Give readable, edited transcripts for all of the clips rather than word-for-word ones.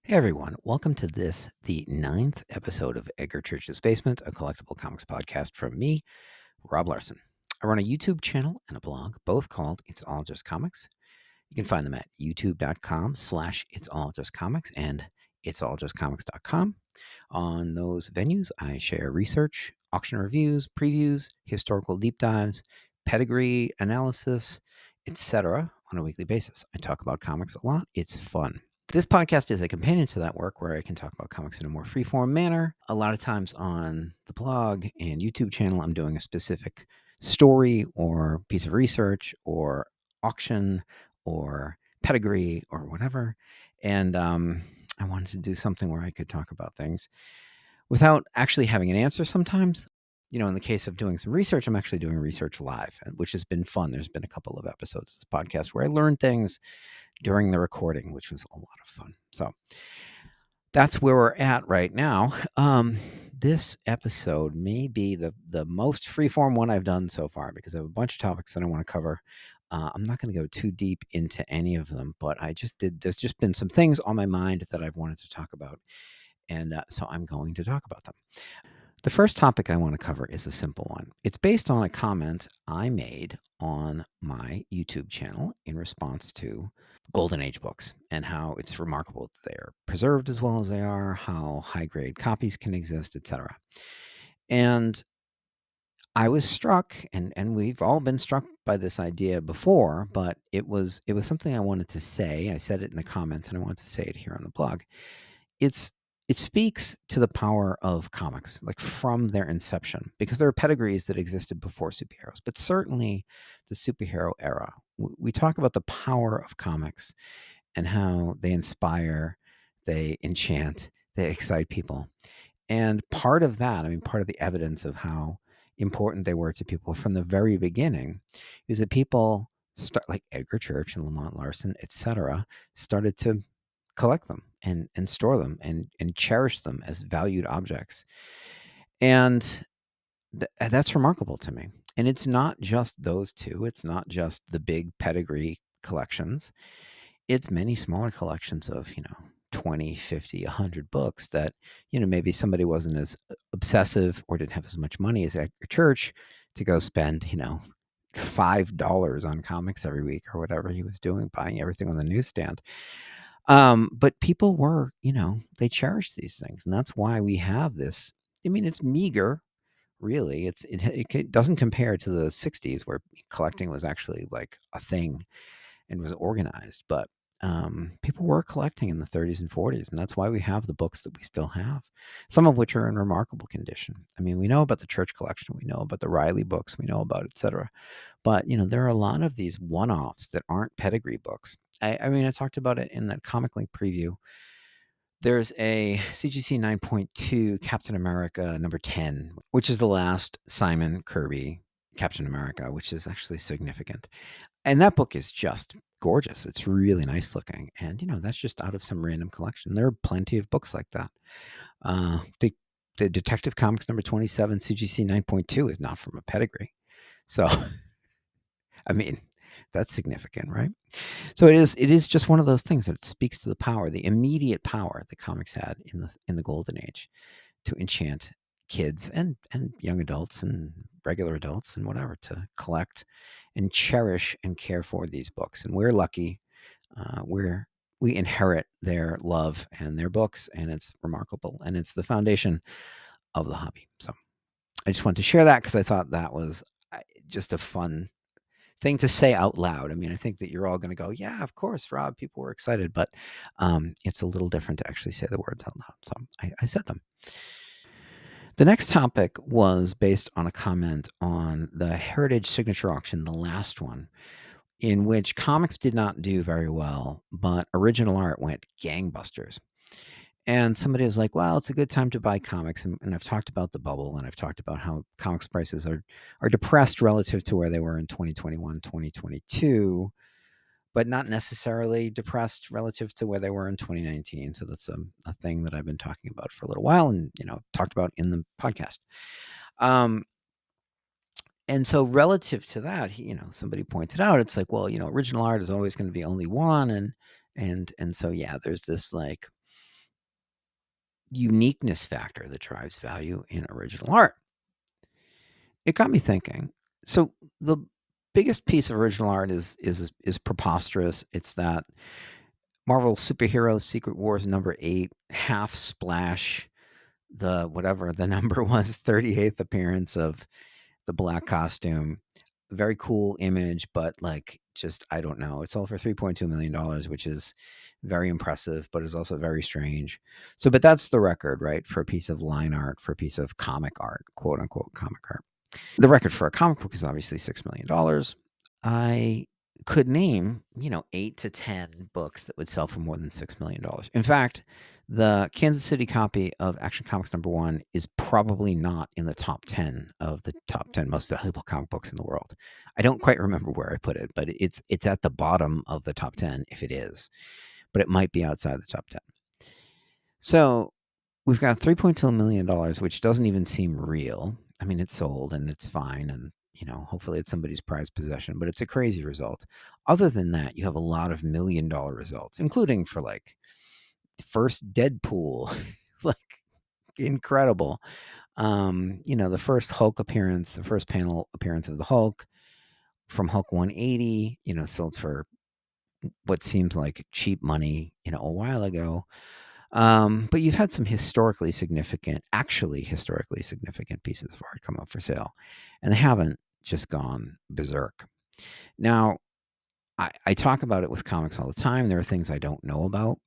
Hey everyone, welcome to the ninth episode of Edgar Church's Basement, a collectible comics podcast from me, Rob Larson. I run a YouTube channel and a blog, both called It's All Just Comics. You can find them at youtube.com/It's All Just Comics and itsalljustcomics.com. On those venues, I share research, auction reviews, previews, historical deep dives, pedigree analysis, etc. on a weekly basis. I talk about comics a lot. It's fun. This podcast is a companion to that work where I can talk about comics in a more freeform manner. A lot of times on the blog and YouTube channel, I'm doing a specific story or piece of research or auction or pedigree or whatever. And I wanted to do something where I could talk about things without actually having an answer sometimes. In the case of doing some research, I'm actually doing research live, which has been fun. There's been a couple of episodes of this podcast where I learned things during the recording, which was a lot of fun. So that's where we're at right now. This episode may be the most freeform one I've done so far because I have a bunch of topics that I want to cover. I'm not going to go too deep into any of them, but there's just been some things on my mind that I've wanted to talk about. And so I'm going to talk about them. The first topic I want to cover is a simple one. It's based on a comment I made on my YouTube channel in response to Golden Age books and how it's remarkable that they're preserved as well as they are, how high-grade copies can exist, etc. And I was struck, and we've all been struck by this idea before, but it was something I wanted to say. I said it in the comments, and I wanted to say it here on the blog. It speaks to the power of comics, like from their inception, because there are pedigrees that existed before superheroes, but certainly the superhero era. We talk about the power of comics and how they inspire, they enchant, they excite people. And part of that, part of the evidence of how important they were to people from the very beginning is that people like Edgar Church and Lamont Larson, etc., started to collect them and store them and cherish them as valued objects. And that's remarkable to me. And it's not just those two. It's not just the big pedigree collections. It's many smaller collections of, 20, 50, 100 books that, maybe somebody wasn't as obsessive or didn't have as much money as Edgar Church to go spend, $5 on comics every week or whatever he was doing, buying everything on the newsstand. But people were, they cherished these things. And that's why we have this. It's meager, really. It doesn't compare to the 60s where collecting was actually like a thing and was organized. But people were collecting in the 30s and 40s, and that's why we have the books that we still have, some of which are in remarkable condition. We know about the Church collection, we know about the Riley books, we know about etc. But there are a lot of these one-offs that aren't pedigree books. I talked about it in that Comic Link preview. There's a CGC 9.2 Captain America number 10, which is the last Simon Kirby Captain America, which is actually significant. And that book is just gorgeous. It's really nice looking. And, that's just out of some random collection. There are plenty of books like that. The Detective Comics number 27, CGC 9.2 is not from a pedigree. So, that's significant, right? So it is just one of those things that speaks to the power, the immediate power that comics had in the Golden Age to enchant kids and young adults and regular adults and whatever, to collect and cherish and care for these books. And we're lucky. We inherit their love and their books, and it's remarkable. And it's the foundation of the hobby. So I just wanted to share that because I thought that was just a fun thing to say out loud. I think that you're all going to go, yeah, of course, Rob, people were excited, but it's a little different to actually say the words out loud. So I said them. The next topic was based on a comment on the Heritage Signature Auction, the last one, in which comics did not do very well, but original art went gangbusters. And somebody was like, well, it's a good time to buy comics. And I've talked about the bubble, and I've talked about how comics prices are depressed relative to where they were in 2021, 2022, but not necessarily depressed relative to where they were in 2019. So that's a thing that I've been talking about for a little while and, talked about in the podcast. And so relative to that, somebody pointed out, it's like, well, original art is always going to be only one. And so, yeah, there's this like uniqueness factor that drives value in original art. It got me thinking. So the biggest piece of original art is preposterous. It's that Marvel Superheroes Secret Wars #8 half splash, the whatever the number was, 38th appearance of the black costume. Very cool image, but like just I don't know. It sold for $3.2 million, which is very impressive, but is also very strange. So, but that's the record, right? For a piece of line art, for a piece of comic art, quote unquote comic art. The record for a comic book is obviously $6 million. I could name, 8 to 10 books that would sell for more than $6 million. In fact, the Kansas City copy of Action Comics #1 is probably not in the top 10 of the top 10 most valuable comic books in the world. I don't quite remember where I put it, but it's at the bottom of the top 10 if it is, but it might be outside the top 10. So we've got $3.2 million, which doesn't even seem real. I mean, it's sold and it's fine, and hopefully it's somebody's prized possession, but it's a crazy result. Other than that, you have a lot of $1 million results, including for like first Deadpool, like incredible. The first Hulk appearance, the first panel appearance of the Hulk from Hulk 180, sold for what seems like cheap money, a while ago. But you've had some actually historically significant pieces of art come up for sale, and they haven't just gone berserk. Now, I talk about it with comics all the time. There are things I don't know about,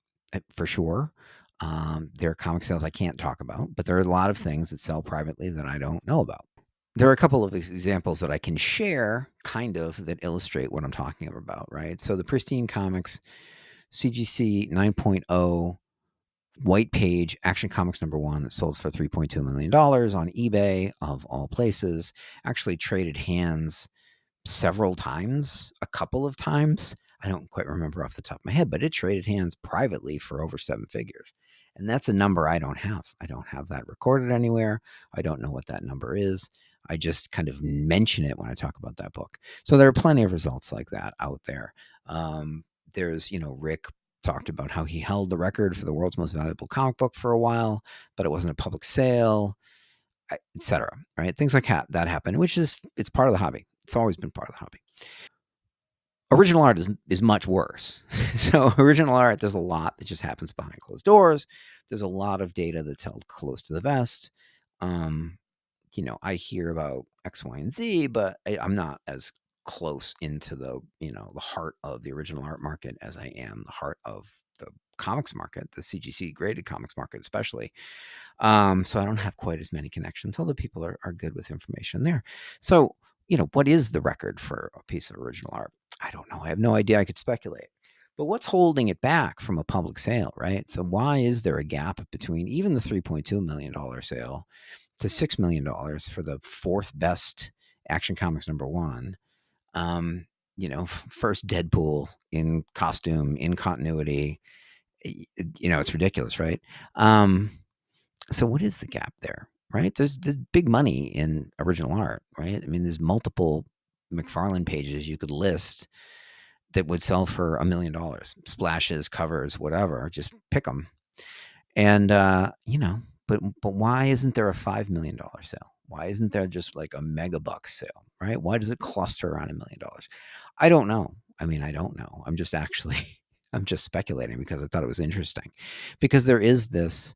for sure. There are comic sales I can't talk about, but there are a lot of things that sell privately that I don't know about. There are a couple of examples that I can share, kind of, that illustrate what I'm talking about, right? So the Pristine Comics CGC 9.0 white page Action Comics #1 that sold for $3.2 million on eBay, of all places, actually traded hands several times, a couple of times. I don't quite remember off the top of my head, but it traded hands privately for over 7 figures. And that's a number I don't have. I don't have that recorded anywhere. I don't know what that number is. I just kind of mention it when I talk about that book. So there are plenty of results like that out there. There's, Rick talked about how he held the record for the world's most valuable comic book for a while, but it wasn't a public sale, etc. Right? Things like that happen, it's part of the hobby. It's always been part of the hobby. Original art is much worse. So original art, there's a lot that just happens behind closed doors. There's a lot of data that's held close to the vest. Um, I hear about X, Y, and Z, but I'm not as close into the heart of the original art market as I am the heart of the comics market, the CGC graded comics market, especially. So I don't have quite as many connections, although people are good with information there. So, what is the record for a piece of original art? I don't know. I have no idea. I could speculate. But what's holding it back from a public sale, right? So why is there a gap between even the $3.2 million sale to $6 million for the fourth best Action Comics #1? First Deadpool in costume, in continuity. It's ridiculous, right? So what is the gap there, right? There's big money in original art, right? I mean, there's multiple McFarlane pages you could list that would sell for $1 million. Splashes, covers, whatever. Just pick them. And but why isn't there a $5 million sale? Why isn't there just like a mega bucks sale, right? Why does it cluster around $1 million? I don't know. I mean, I don't know. I'm just I'm just speculating because I thought it was interesting, because there is this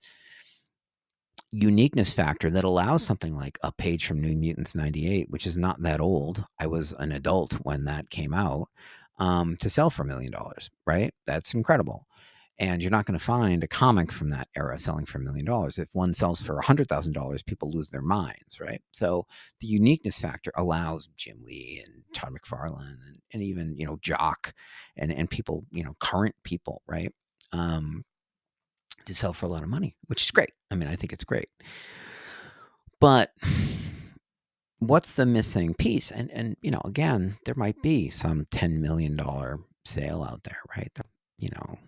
uniqueness factor that allows something like a page from New Mutants 98, which is not that old. I was an adult when that came out, to sell for $1 million, right? That's incredible. And you're not going to find a comic from that era selling for $1 million. If one sells for $100,000, people lose their minds, right? So the uniqueness factor allows Jim Lee and Todd McFarlane and even, Jock and people, current people, right? To sell for a lot of money, which is great. I mean, I think it's great. But what's the missing piece? And again, there might be some $10 million sale out there, right? You know,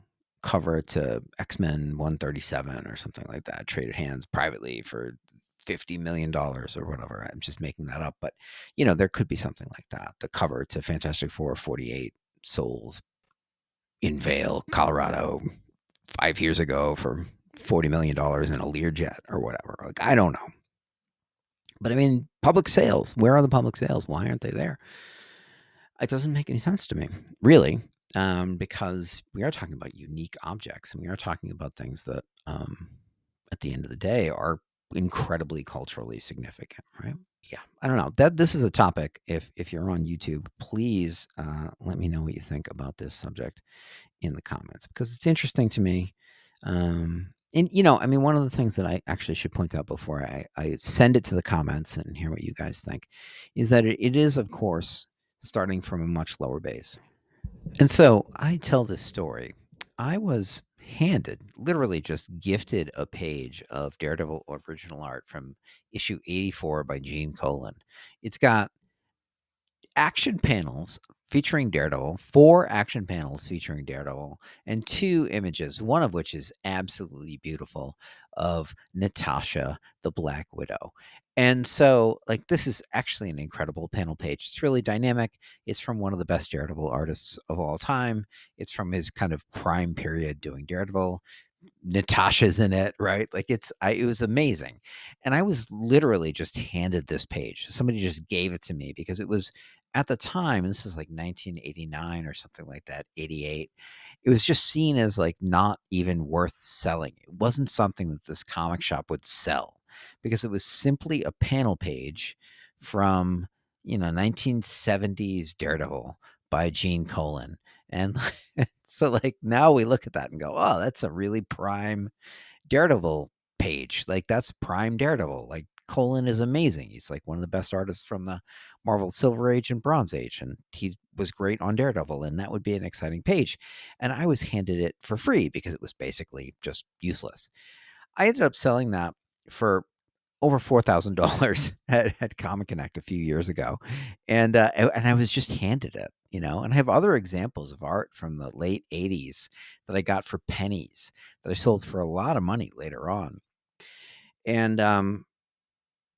cover to X-Men 137 or something like that, traded hands privately for $50 million or whatever. I'm just making that up, but there could be something like that. The cover to Fantastic Four 48 sold in Vail, Colorado, 5 years ago for $40 million in a Learjet or whatever. Like, I don't know. But I mean, public sales, where are the public sales? Why aren't they there? It doesn't make any sense to me, really, because we are talking about unique objects and we are talking about things that, at the end of the day, are incredibly culturally significant, right? Yeah, I don't know. That this is a topic. If you're on YouTube, please let me know what you think about this subject in the comments because it's interesting to me. And I mean, one of the things that I actually should point out before I send it to the comments and hear what you guys think is that it is, of course, starting from a much lower base. And so I tell this story. I was handed, literally just gifted a page of Daredevil original art from issue 84 by Gene Colan. It's got action panels featuring Daredevil, 4 action panels featuring Daredevil, and 2 images, one of which is absolutely beautiful of Natasha, the Black Widow. And so, like, this is actually an incredible panel page. It's really dynamic. It's from one of the best Daredevil artists of all time. It's from his kind of prime period doing Daredevil. Natasha's in it, right? Like it was amazing. And I was literally just handed this page. Somebody just gave it to me because it was at the time, this is like 1989 or something like that, 88. It was just seen as like not even worth selling. It wasn't something that this comic shop would sell because it was simply a panel page from, 1970s Daredevil by Gene Colan. And so like now we look at that and go, oh, that's a really prime Daredevil page. Like that's prime Daredevil. Like Colin is amazing. He's like one of the best artists from the Marvel Silver Age and Bronze Age. And he was great on Daredevil. And that would be an exciting page. And I was handed it for free because it was basically just useless. I ended up selling that for over $4,000 at Comic Connect a few years ago, and I was just handed it, And I have other examples of art from the late '80s that I got for pennies that I sold for a lot of money later on, and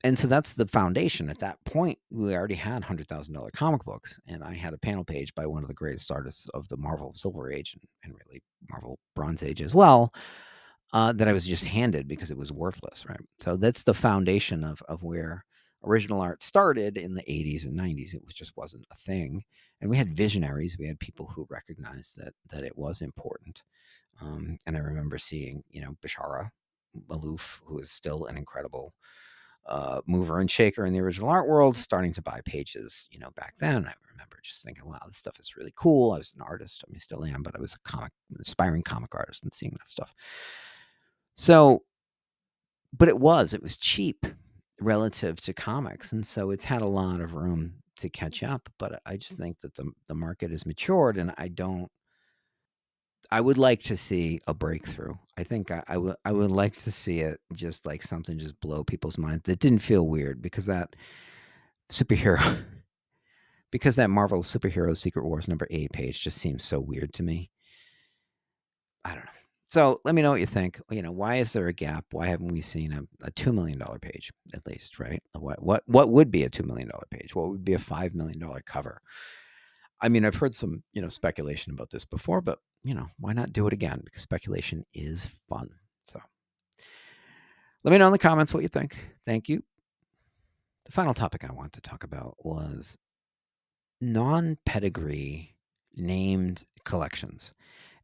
and so that's the foundation. At that point, we already had $100,000 comic books, and I had a panel page by one of the greatest artists of the Marvel Silver Age and really Marvel Bronze Age as well, that I was just handed because it was worthless, right? So that's the foundation of where original art started in the '80s and '90s. It just wasn't a thing, and we had visionaries. We had people who recognized that it was important. And I remember seeing, Bashara Malouf, who is still an incredible mover and shaker in the original art world, starting to buy pages, back then. I remember just thinking, wow, this stuff is really cool. I was an artist. I mean, still am, but I was an aspiring comic artist and seeing that stuff. So, but it was cheap relative to comics. And so it's had a lot of room to catch up. But I just think that the market has matured and I would like to see a breakthrough. I think I would like to see it just like something just blow people's minds. It didn't feel weird because that superhero, because that Marvel Superhero Secret Wars #8 page just seems so weird to me. I don't know. So let me know what you think. Why is there a gap? Why haven't we seen a $2 million page at least, right? What would be a $2 million page? What would be a $5 million cover? I mean, I've heard some, speculation about this before, but why not do it again? Because speculation is fun. So let me know in the comments what you think. Thank you. The final topic I want to talk about was non-pedigree named collections.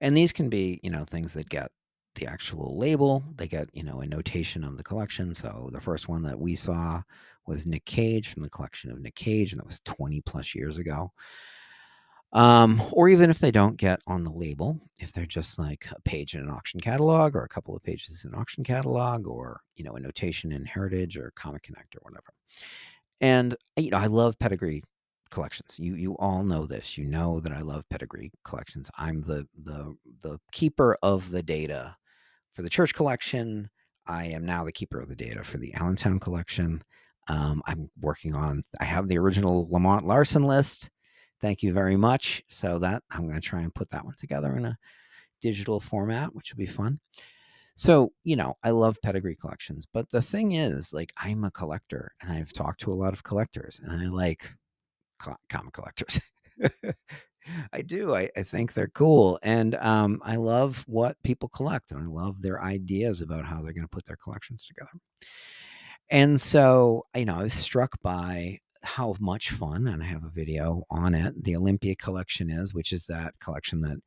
And these can be, things that get the actual label. They get, a notation of the collection. So the first one that we saw was Nick Cage from the collection of Nick Cage, and that was 20 plus years ago. Or even if they don't get on the label, if they're just like a page in an auction catalog or a couple of pages in an auction catalog or, a notation in Heritage or Comic Connect or whatever. And, I love pedigree collections. You all know this. You know that I love pedigree collections. I'm the keeper of the data for the church collection. I am now the keeper of the data for the Allentown collection. I have the original Lamont Larson list. Thank you very much. So that I'm going to try and put that one together in a digital format, which will be fun. So, I love pedigree collections, but the thing is, like, I'm a collector and I've talked to a lot of collectors and I like comic collectors. I do. I think they're cool, and I love what people collect, and I love their ideas about how they're going to put their collections together. And so, I was struck by how much fun, and I have a video on it, the Olympia collection is, which is that collection that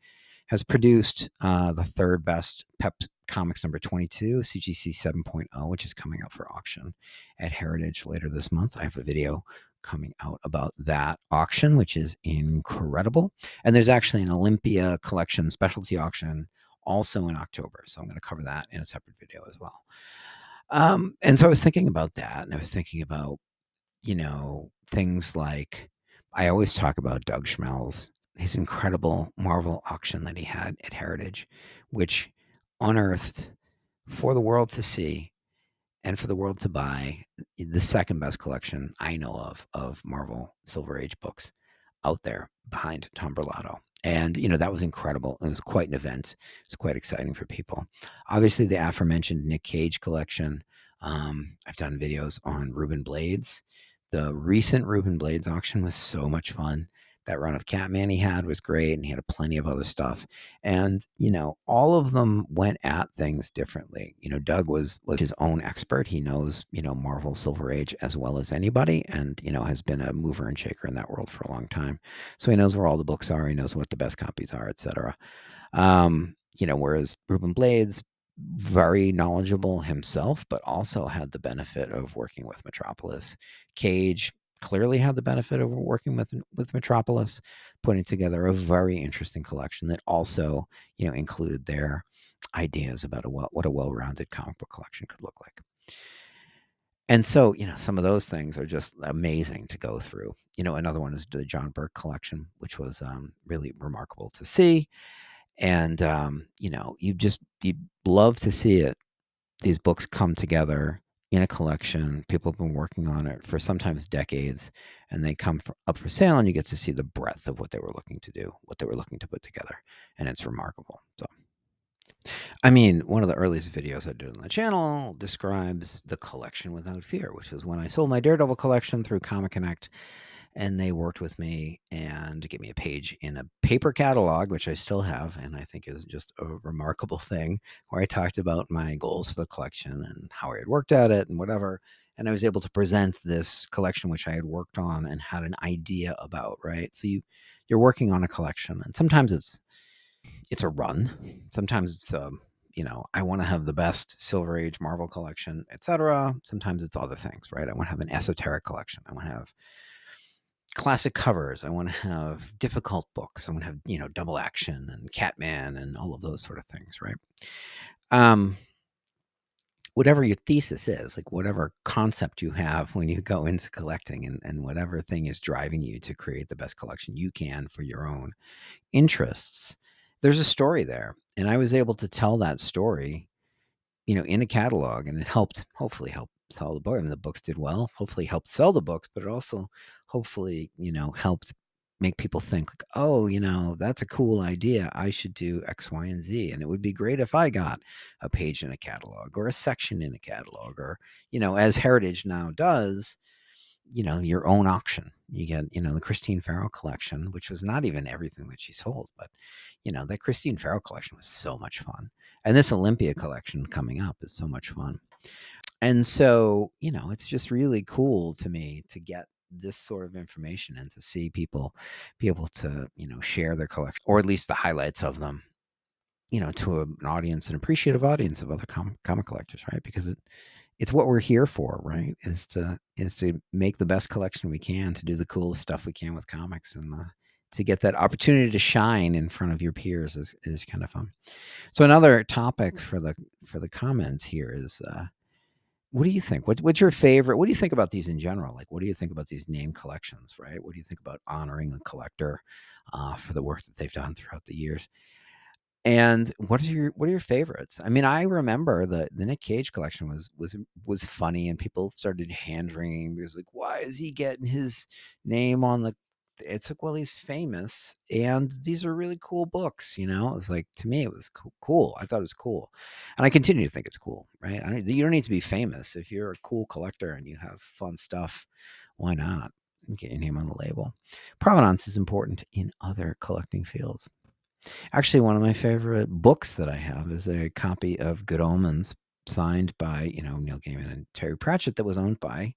has produced the third best Pep Comics number 22, CGC 7.0, which is coming up for auction at Heritage later this month. I have a video coming out about that auction, which is incredible. And there's actually an Olympia collection specialty auction also in October. So I'm going to cover that in a separate video as well. And so I was thinking about that, and I was thinking about, things like I always talk about Doug Schmelz, his incredible Marvel auction that he had at Heritage, which unearthed for the world to see and for the world to buy the second best collection I know of Marvel Silver Age books out there behind Tom Berlato. And, that was incredible. It was quite an event. It's quite exciting for people. Obviously, the aforementioned Nick Cage collection. I've done videos on Ruben Blades. The recent Ruben Blades auction was so much fun. That run of Catman he had was great, and he had plenty of other stuff. And, all of them went at things differently. Doug was his own expert. He knows, Marvel Silver Age as well as anybody, and, has been a mover and shaker in that world for a long time. So he knows where all the books are. He knows what the best copies are, etc. Whereas Ruben Blades, very knowledgeable himself, but also had the benefit of working with Metropolis. Cage clearly had the benefit of working with Metropolis, putting together a very interesting collection that also, included their ideas about what a well-rounded comic book collection could look like. And so, some of those things are just amazing to go through. Another one is the John Burke collection, which was really remarkable to see. And you'd love to see it. These books come together in a collection. People have been working on it for sometimes decades, and they come up for sale, and you get to see the breadth of what they were looking to do, what they were looking to put together, and it's remarkable. So, I mean, one of the earliest videos I did on the channel describes the collection without fear, which was when I sold my Daredevil collection through Comic Connect, and they worked with me and gave me a page in a paper catalog, which I still have, and I think is just a remarkable thing, where I talked about my goals for the collection and how I had worked at it and whatever. And I was able to present this collection, which I had worked on and had an idea about, right? So you're working on a collection, and sometimes it's a run. Sometimes it's I want to have the best Silver Age Marvel collection, etc. Sometimes it's other things, right? I want to have an esoteric collection. I want to have classic covers. I want to have difficult books. I want to have, double action and Catman and all of those sort of things, right? Whatever your thesis is, like whatever concept you have when you go into collecting, and whatever thing is driving you to create the best collection you can for your own interests, there's a story there. And I was able to tell that story, in a catalog, and it hopefully helped sell the book. I mean, the books did well, hopefully helped sell the books, but it also hopefully, helped make people think like, oh, that's a cool idea. I should do X, Y, and Z. And it would be great if I got a page in a catalog or a section in a catalog, or, as Heritage now does, your own auction. You get, the Christine Farrell collection, which was not even everything that she sold, but, that Christine Farrell collection was so much fun. And this Olympia collection coming up is so much fun. And so, it's just really cool to me to get this sort of information and to see people be able to, share their collection, or at least the highlights of them, to an audience, an appreciative audience of other comic collectors, right? Because it's what we're here for, right? Is to make the best collection we can, to do the coolest stuff we can with comics, and to get that opportunity to shine in front of your peers is kind of fun. So another topic for the comments here is, what do you think? What's your favorite? What do you think about these in general? Like, what do you think about these name collections, right? What do you think about honoring a collector for the work that they've done throughout the years? And what are your favorites? I mean, I remember the Nick Cage collection was funny, and people started hand wringing because, like, why is he getting his name on the? It's like, well, he's famous, and these are really cool books. It's like, to me, it was cool. I thought it was cool, and I continue to think it's cool. Right? You don't need to be famous if you're a cool collector and you have fun stuff. Why not? get your name on the label. Provenance is important in other collecting fields. Actually, one of my favorite books that I have is a copy of Good Omens, signed by, Neil Gaiman and Terry Pratchett, that was owned by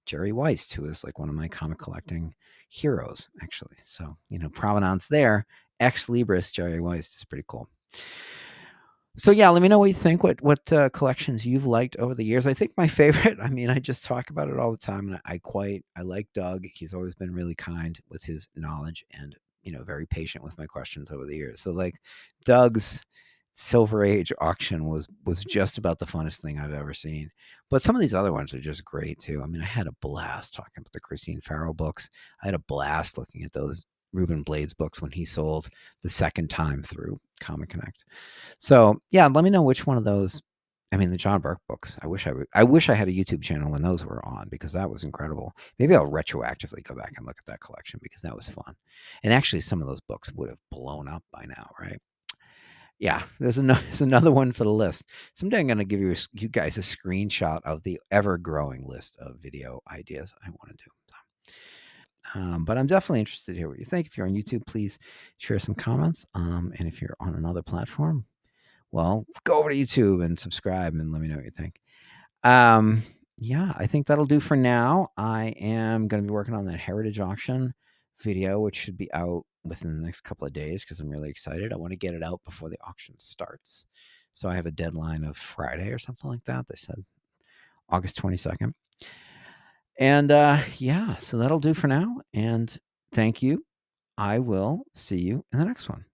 Jerry Weist, who is like one of my comic collecting heroes, actually. So, provenance there. Ex Libris, Jerry Weist is pretty cool. So yeah, let me know what you think. What collections you've liked over the years? I think my favorite. I mean, I just talk about it all the time, and I like Doug. He's always been really kind with his knowledge, and very patient with my questions over the years. So like, Doug's Silver Age auction was just about the funnest thing I've ever seen. But some of these other ones are just great too. I mean, I had a blast talking about the Christine Farrell books. I had a blast looking at those Ruben Blades books when he sold the second time through Comic Connect. So yeah, let me know which one of those. I mean, the John Burke books. I wish I had a YouTube channel when those were on, because that was incredible. Maybe I'll retroactively go back and look at that collection, because that was fun. And actually, some of those books would have blown up by now, right? Yeah, there's another one for the list. Someday I'm going to give you guys a screenshot of the ever-growing list of video ideas I want to do. But I'm definitely interested to hear what you think. If you're on YouTube, please share some comments. And if you're on another platform, well, go over to YouTube and subscribe and let me know what you think. Yeah, I think that'll do for now. I am going to be working on that Heritage Auction video, which should be out within the next couple of days, because I'm really excited. I want to get it out before the auction starts. So I have a deadline of Friday or something like that. They said August 22nd. And yeah, so that'll do for now. And thank you. I will see you in the next one.